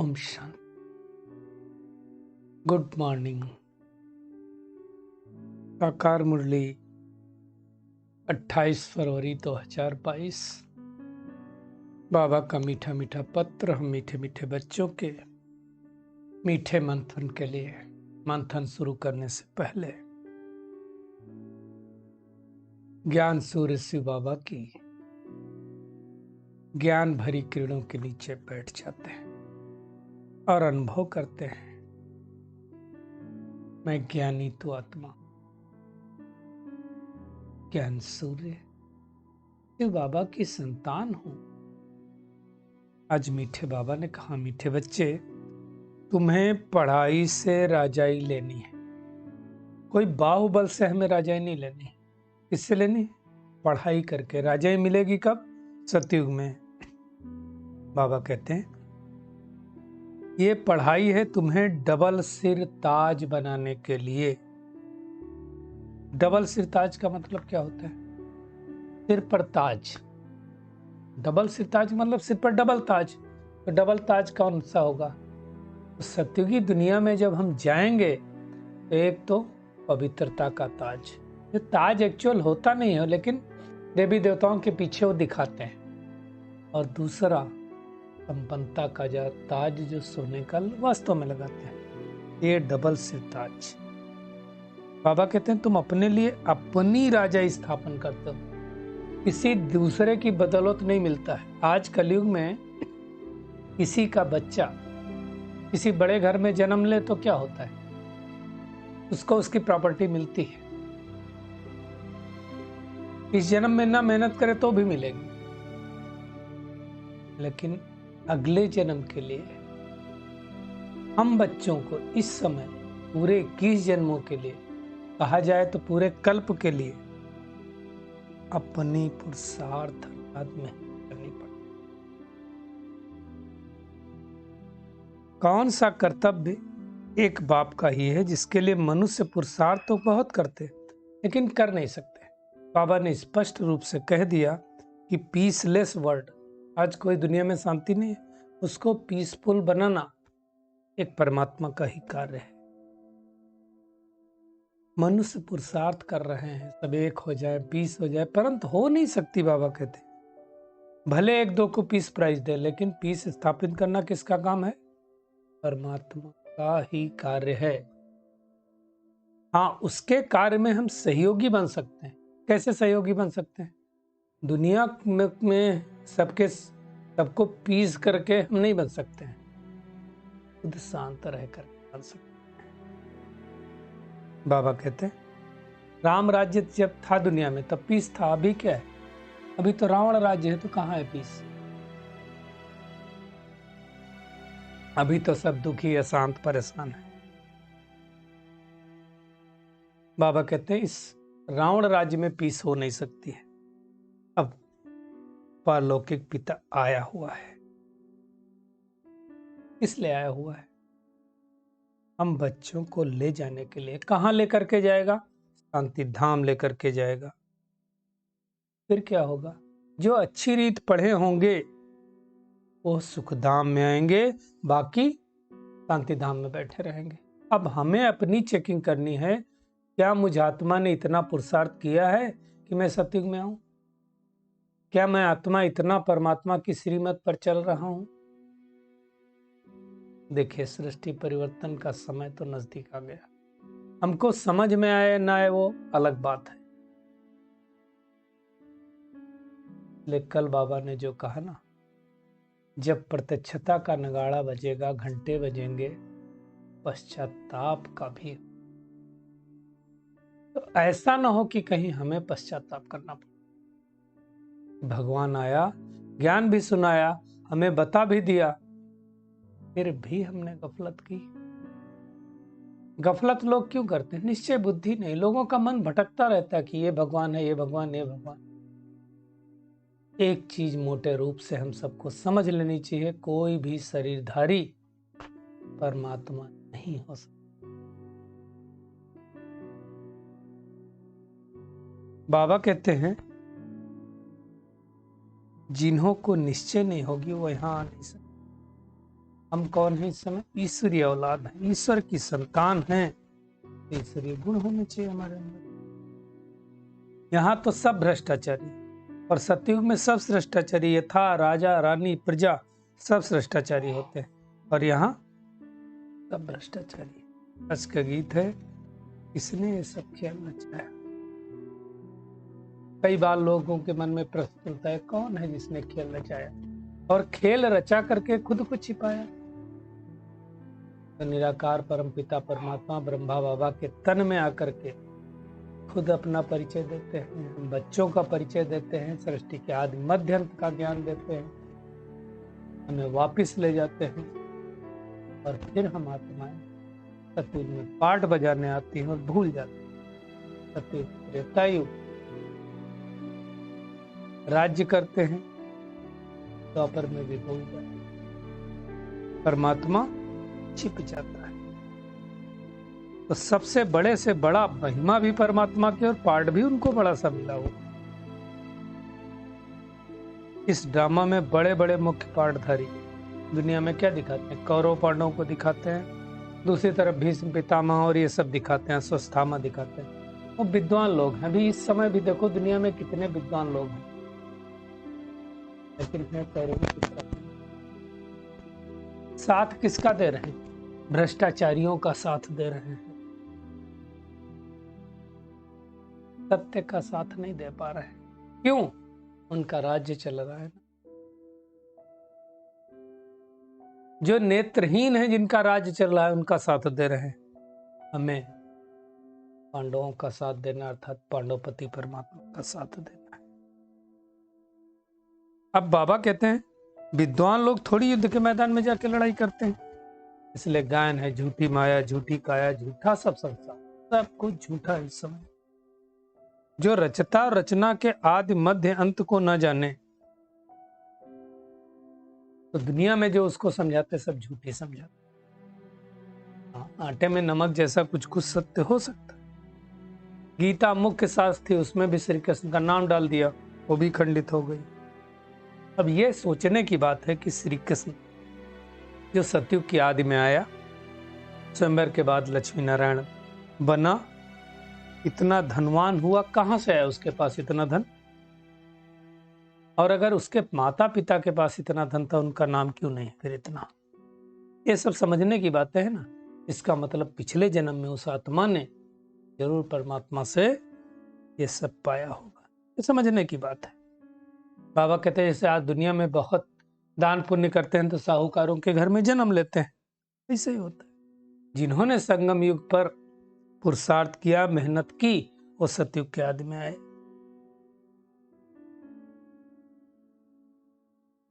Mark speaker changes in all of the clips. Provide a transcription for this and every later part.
Speaker 1: Om Shanti. Good morning. साकार मुरली 28 फरवरी 2022। बाबा का मीठा मीठा पत्र हम मीठे मीठे बच्चों के मीठे मंथन के लिए। मंथन शुरू करने से पहले ज्ञान सूर्य शिव बाबा की ज्ञान भरी किरणों के नीचे बैठ जाते हैं और अनुभव करते हैं, मैं ज्ञानी तू आत्मा, ज्ञान सूर्य शिव बाबा की संतान हूं। आज मीठे बाबा ने कहा, मीठे बच्चे, तुम्हें पढ़ाई से राजाई लेनी है। कोई बाहुबल से हमें राजाई नहीं लेनी है। किससे लेनी है? पढ़ाई करके। राजाई मिलेगी कब? सतयुग में। बाबा कहते हैं ये पढ़ाई है तुम्हें डबल सिर ताज बनाने के लिए। डबल सिर ताज का मतलब क्या होता है? सिर पर ताज। डबल सिर ताज मतलब सिर पर डबल ताज। तो डबल ताज कौन सा होगा? तो सतयुगी दुनिया में जब हम जाएंगे तो एक तो पवित्रता का ताज, ये ताज एक्चुअल होता नहीं है लेकिन देवी देवताओं के पीछे वो दिखाते हैं, और दूसरा संपन्नता का ताज जो सोने का वास्तव में लगाते हैं, ये डबल सिर ताज। बाबा कहते हैं तुम अपने लिए अपनी राजा स्थापन करते हो, किसी दूसरे की बदौलत नहीं मिलता है। आज कलयुग में किसी का बच्चा किसी बड़े घर में जन्म ले तो क्या होता है? उसको उसकी प्रॉपर्टी मिलती है। इस जन्म में ना मेहनत करे तो भी मिलेगी, लेकिन अगले जन्म के लिए हम बच्चों को इस समय पूरे 21 जन्मों के लिए, कहा जाए तो पूरे कल्प के लिए अपनी पुरुषार्थ में करनी पड़ती। कौन सा कर्तव्य एक बाप का ही है जिसके लिए मनुष्य पुरुषार्थ तो बहुत करते लेकिन कर नहीं सकते। बाबा ने स्पष्ट रूप से कह दिया कि पीसलेस वर्ल्ड, आज कोई दुनिया में शांति नहीं है, उसको पीसफुल बनाना एक परमात्मा का ही कार्य है। मनुष्य पुरुषार्थ कर रहे हैं सब एक हो जाए, पीस हो जाए, परंतु हो नहीं सकती। बाबा कहते भले एक दो को पीस प्राइज दे, लेकिन पीस स्थापित करना किसका काम है? परमात्मा का ही कार्य है। हाँ, उसके कार्य में हम सहयोगी बन सकते हैं। कैसे सहयोगी बन सकते हैं? दुनिया में सबको पीस करके हम नहीं बन सकते हैं, खुद शांत रहकर बन सकते हैं। बाबा कहते हैं राम राज्य जब था दुनिया में तब पीस था, अभी क्या है? अभी तो रावण राज्य है, तो कहाँ है पीस? अभी तो सब दुखी, अशांत, परेशान है। बाबा कहते हैं इस रावण राज्य में पीस हो नहीं सकती है। अब परलौकिक पिता आया हुआ है, इसलिए आया हुआ है हम बच्चों को ले जाने के लिए। कहां लेकर के जाएगा? शांति धाम लेकर के जाएगा। फिर क्या होगा? जो अच्छी रीत पढ़े होंगे वो सुखधाम में आएंगे, बाकी शांति धाम में बैठे रहेंगे। अब हमें अपनी चेकिंग करनी है, क्या मुझ आत्मा ने इतना पुरुषार्थ किया है कि मैं सतयुग में आऊं? क्या मैं आत्मा इतना परमात्मा की श्रीमत पर चल रहा हूं? देखिए, सृष्टि परिवर्तन का समय तो नजदीक आ गया। हमको समझ में आए ना आए वो अलग बात है, लेकिन कल बाबा ने जो कहा ना, जब प्रत्यक्षता का नगाड़ा बजेगा, घंटे बजेंगे, पश्चाताप का भी। तो ऐसा ना हो कि कहीं हमें पश्चाताप करना पड़े। भगवान आया, ज्ञान भी सुनाया, हमें बता भी दिया, फिर भी हमने गफलत की। गफलत लोग क्यों करते हैं? निश्चय बुद्धि नहीं। लोगों का मन भटकता रहता है कि ये भगवान है, ये भगवान, ये भगवान। एक चीज मोटे रूप से हम सबको समझ लेनी चाहिए, कोई भी शरीरधारी परमात्मा नहीं हो सकता। बाबा कहते हैं जिन्हों को निश्चय नहीं होगी वो यहां आ नहीं सकते। हम कौन है इस समय? ईश्वरीय औलाद है, ईश्वर की संतान है। ईश्वरीय गुण होने चाहिए हमारे अंदर। यहाँ तो सब भ्रष्टाचारी, और सतयुग में सब भ्रष्टाचारी, यथा राजा रानी प्रजा सब भ्रष्टाचारी होते हैं, और यहाँ सब भ्रष्टाचारी। रस का गीत है, किसने ये सब खेल रचाया। कई बार लोगों के मन में प्रश्न उठता है, कौन है जिसने खेल रचाया और खेल रचा करके खुद को छिपाया। तो निराकार परम पिता परमात्मा ब्रह्मा बाबा के तन में आकर के खुद अपना परिचय देते हैं, बच्चों का परिचय देते हैं, सृष्टि के आदि मध्य अंत का ज्ञान देते हैं, हमें वापिस ले जाते हैं, और फिर हम आत्माएं सतयुग में पाठ बजाने आती हैं और भूल जाती हैं। सतयुग त्रेता युग राज्य करते हैं, द्वापर में भी भूल जाते हैं, परमात्मा छिप जाता है। तो सबसे बड़े से बड़ा महिमा भी परमात्मा की और पार्ट भी उनको बड़ा सा मिला हुआ। इस ड्रामा में बड़े बड़े मुख्य पार्टधारी दुनिया में क्या दिखाते हैं? कौरव पांडवों को दिखाते हैं, दूसरी तरफ भीष्म पितामह और ये सब दिखाते हैं, अश्वत्थामा दिखाते हैं। वो विद्वान लोग हैं। अभी इस समय भी देखो दुनिया में कितने विद्वान लोग हैं, लेकिन है कौरव किसका साथ? किसका दे रहे हैं? भ्रष्टाचारियों का साथ दे रहे हैं, सत्य का साथ नहीं दे पा रहे। क्यों? उनका राज्य चल रहा है। जो नेत्रहीन है, जिनका राज्य चल रहा है, उनका साथ दे रहे हैं। हमें पांडवों का साथ देना, अर्थात पांडवपति परमात्मा का साथ देना है। अब बाबा कहते हैं विद्वान लोग थोड़ी युद्ध के मैदान में जाके लड़ाई करते हैं, इसलिए गायन है, झूठी माया, झूठी काया, झूठा सब संसार, सब कुछ झूठा है इस समय। जो रचता रचना के आदि मध्य अंत को न जाने, तो दुनिया में जो उसको समझाते सब झूठे समझाते। आटे में नमक जैसा कुछ कुछ सत्य हो सकता है। गीता मुख्य शास्त्र थी, उसमें भी श्री कृष्ण का नाम डाल दिया, वो भी खंडित हो गई। अब ये सोचने की बात है कि श्री कृष्ण जो सतयुग की आदि में आया, स्वयंवर के बाद लक्ष्मी नारायण बना, इतना धनवान हुआ, कहां से आया उसके पास इतना धन? और अगर उसके माता पिता के पास इतना धन था, उनका नाम क्यों नहीं फिर इतना? ये सब समझने की बातें है ना। इसका मतलब पिछले जन्म में उस आत्मा ने जरूर परमात्मा से ये सब पाया होगा। ये समझने की बात है। बाबा कहते हैं जैसे आज दुनिया में बहुत दान पुण्य करते हैं तो साहूकारों के घर में जन्म लेते हैं, ऐसे ही होता है। जिन्होंने संगम युग पर पुरुषार्थ किया, मेहनत की, वो सतयुग के आदि में आए।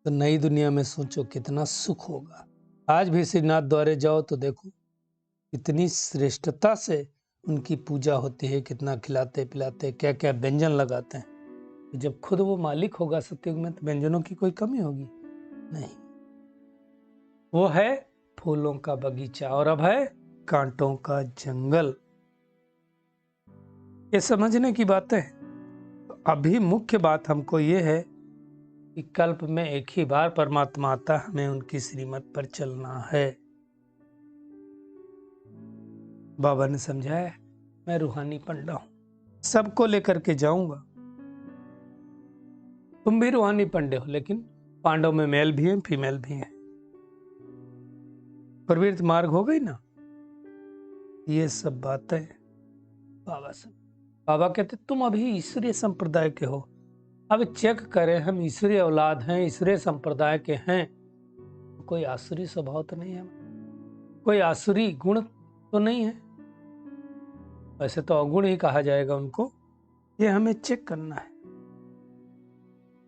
Speaker 1: तो नई दुनिया में सोचो कितना सुख होगा। आज भी श्रीनाथ द्वारे जाओ तो देखो कितनी श्रेष्ठता से उनकी पूजा होती है, कितना खिलाते पिलाते, क्या क्या व्यंजन लगाते हैं। तो जब खुद वो मालिक होगा सतयुग में, तो व्यंजनों की कोई कमी होगी नहीं। वो है फूलों का बगीचा और अब है कांटों का जंगल। ये समझने की बात है। तो अभी मुख्य बात हमको ये है कि कल्प में एक ही बार परमात्मा आता, हमें उनकी श्रीमत पर चलना है। बाबा ने समझाया, मैं रूहानी पंडा हूं, सबको लेकर के जाऊंगा। तुम भी रूहानी पंडे हो, लेकिन पांडव में मेल भी है, फीमेल भी है। प्रवृत्त मार्ग हो गई ना। ये सब बातें बाबा कहते तुम अभी ईश्वरीय संप्रदाय के हो। अब चेक करें, हम ईश्वरीय औलाद हैं, ईश्वरीय संप्रदाय के हैं, कोई आसुरी स्वभाव तो नहीं है, कोई आसुरी गुण तो नहीं है। वैसे तो अवगुण ही कहा जाएगा उनको। ये हमें चेक करना है।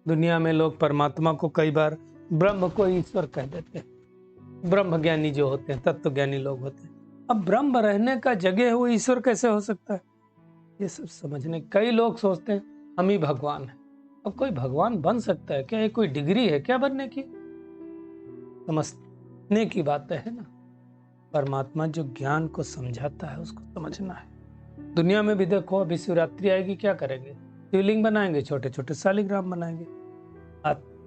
Speaker 1: दुनिया में लोग परमात्मा को कई बार ब्रह्म को ईश्वर कह देते हैं। ब्रह्म ज्ञानी जो होते हैं, तत्व ज्ञानी लोग होते हैं। अब ब्रह्म रहने का जगह है, वो ईश्वर कैसे हो सकता है? ये सब समझने, कई लोग सोचते हैं हम ही भगवान हैं। अब कोई भगवान बन सकता है क्या? ये कोई डिग्री है क्या बनने की? समझने की बात है ना। परमात्मा जो ज्ञान को समझाता है उसको समझना है। दुनिया में भी देखो, अभी शिवरात्रि आएगी, क्या करेंगे? शिवलिंग बनाएंगे, छोटे छोटे शालिग्राम बनाएंगे।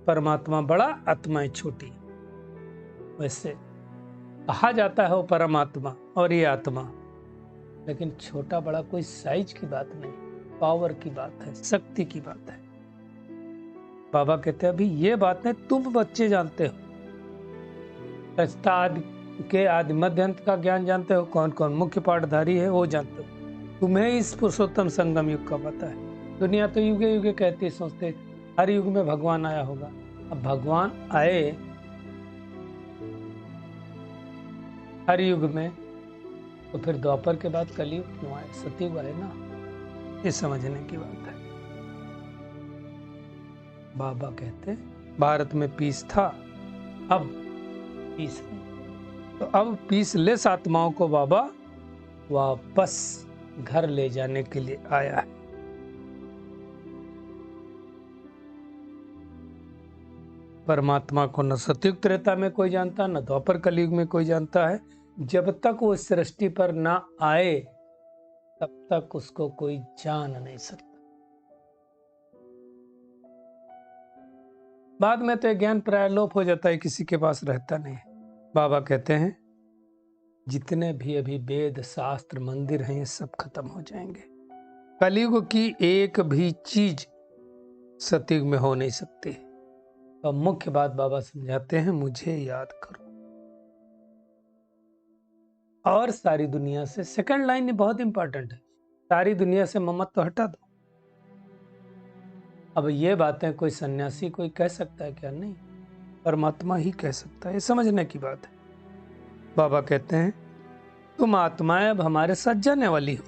Speaker 1: परमात्मा बड़ा, आत्माएं छोटी। वैसे कहा जाता है वो परमात्मा और ये आत्मा, लेकिन छोटा बड़ा कोई साइज की बात नहीं, पावर की बात है, शक्ति की बात है। बाबा कहते हैं अभी ये बात नहीं, तुम बच्चे जानते हो, रचता आदि के आदि मध्य अंत का ज्ञान जानते हो, कौन कौन मुख्य पाठधारी है वो जानते हो, तुम्हें इस पुरुषोत्तम संगम युग का पता है। दुनिया तो युगे युगे कहती सोचते हर युग में भगवान आया होगा। अब भगवान आए हर युग में, तो फिर द्वापर के बाद कलयुग क्यों आए, सतयुग आए ना, ये समझने की बात है। बाबा कहते भारत में पीस था, अब पीस नहीं, तो अब पीसलेस आत्माओं को बाबा वापस घर ले जाने के लिए आया है। परमात्मा को न सतयुग त्रेता में कोई जानता, न द्वापर कलयुग में कोई जानता है। जब तक वो सृष्टि पर ना आए तब तक उसको कोई जान नहीं सकता। बाद में तो ज्ञान प्राय लोप हो जाता है, किसी के पास रहता नहीं। बाबा कहते हैं जितने भी अभी वेद शास्त्र मंदिर हैं ये सब खत्म हो जाएंगे। कलयुग की एक भी चीज सतयुग में हो नहीं सकती। तो मुख्य बात बाबा समझाते हैं, मुझे याद करो और सारी दुनिया से, सेकंड लाइन ये बहुत इंपॉर्टेंट है, सारी दुनिया से ममत्व तो हटा दो। अब ये बातें कोई सन्यासी कोई कह सकता है क्या? नहीं, परमात्मा ही कह सकता है, ये समझने की बात है। बाबा कहते हैं तुम आत्माएं अब हमारे साथ जाने वाली हो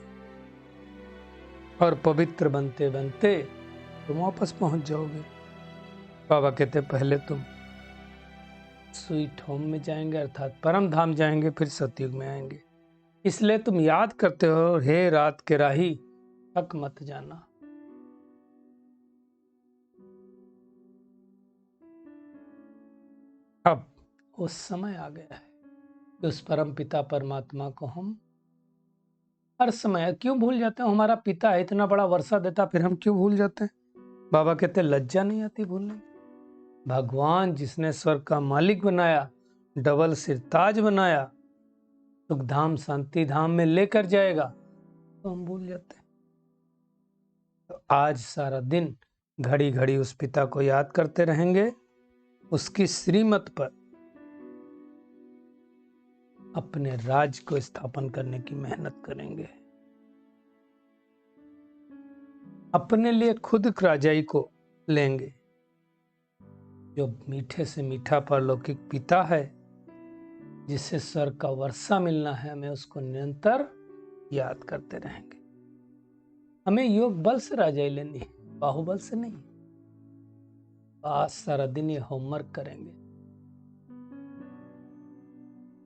Speaker 1: और पवित्र बनते बनते तुम वापस पहुंच जाओगे। बाबा कहते हैं पहले तुम स्वीट होम में जाएंगे अर्थात परम धाम जाएंगे, फिर सतयुग में आएंगे। इसलिए तुम याद करते हो, हे रात के राही थक मत जाना। अब उस समय आ गया है कि उस परम पिता परमात्मा को हम हर समय क्यों भूल जाते हैं? हमारा पिता है, इतना बड़ा वर्षा देता, फिर हम क्यों भूल जाते हैं? बाबा कहते हैं लज्जा नहीं आती भूलने? भगवान जिसने स्वर्ग का मालिक बनाया, डबल सिरताज बनाया, सुखधाम शांति धाम में लेकर जाएगा, तो हम भूल जाते हैं। तो आज सारा दिन घड़ी घड़ी उस पिता को याद करते रहेंगे, उसकी श्रीमत पर अपने राज को स्थापन करने की मेहनत करेंगे, अपने लिए खुद राजाई को लेंगे। जो मीठे से मीठा परलौकिक पिता है, जिससे स्वर्ग का वर्षा मिलना है, हमें उसको निरंतर याद करते रहेंगे। हमें योग बल से राजाई लेनी है, बाहुबल से नहीं। आज सारा दिन ये होमवर्क करेंगे,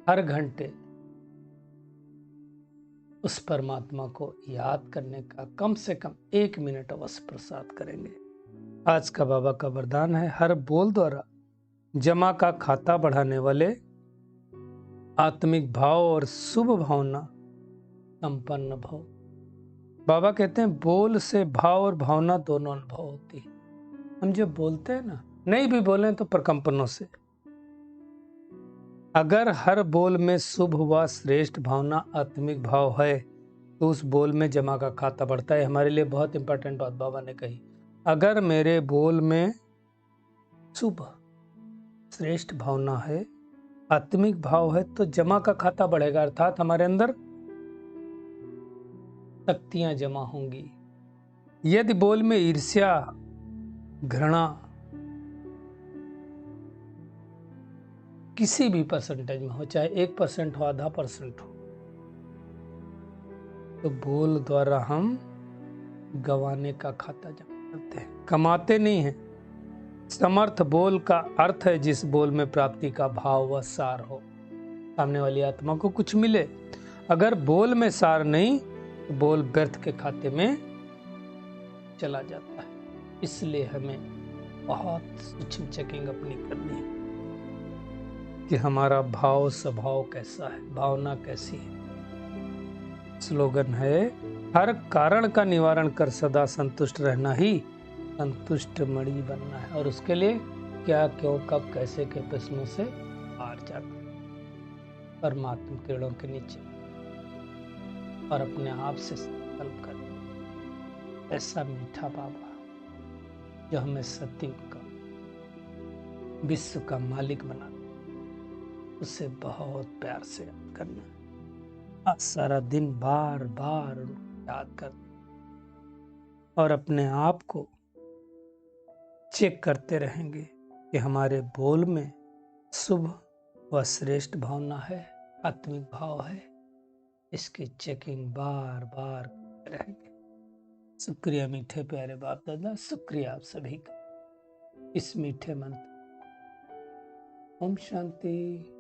Speaker 1: हर घंटे उस परमात्मा को याद करने का कम से कम 1 मिनट अवश्य प्रसाद करेंगे। आज का बाबा का वरदान है, हर बोल द्वारा जमा का खाता बढ़ाने वाले आत्मिक भाव और शुभ भावना संपन्न भव। बाबा कहते हैं बोल से भाव और भावना दोनों अनुभव होती है। हम जब बोलते हैं ना, नहीं भी बोलें तो प्रकंपनों से, अगर हर बोल में शुभ व श्रेष्ठ भावना आत्मिक भाव है तो उस बोल में जमा का खाता बढ़ता है। हमारे लिए बहुत इंपॉर्टेंट बात बाबा ने कही, अगर मेरे बोल में शुभ श्रेष्ठ भावना है, आत्मिक भाव है, तो जमा का खाता बढ़ेगा, अर्थात हमारे अंदर शक्तियां जमा होंगी। यदि बोल में ईर्ष्या घृणा किसी भी परसेंटेज में हो, चाहे 1% हो, आधा % हो, तो बोल द्वारा हम गंवाने का खाता जमा करते हैं, कमाते नहीं हैं। समर्थ बोल का अर्थ है जिस बोल में प्राप्ति का भाव व सार हो, सामने वाली आत्मा को कुछ मिले। अगर बोल में सार नहीं तो बोल व्यर्थ के खाते में चला जाता है। इसलिए हमें बहुत सूक्ष्म चेकिंग अपनी करनी है कि हमारा भाव स्वभाव कैसा है, भावना कैसी है। स्लोगन है, हर कारण का निवारण कर सदा संतुष्ट रहना ही संतुष्ट मणि बनना है। और उसके लिए क्या क्यों कब कैसे के प्रश्नों से हार जाता है। परमात्मा किरणों के नीचे और अपने आप से संकल्प कर, ऐसा मीठा बाबा जो हमें सतयुग का, विश्व का मालिक बना, उसे बहुत प्यार से याद करना है। आज सारा दिन बार बार उनको याद कर और अपने आप को चेक करते रहेंगे कि हमारे बोल में शुभ व श्रेष्ठ भावना है, आत्मिक भाव है। इसकी चेकिंग बार बार करते रहेंगे। शुक्रिया मीठे प्यारे बाप दादा, शुक्रिया आप सभी का इस मीठे मंत्र। ओम शांति।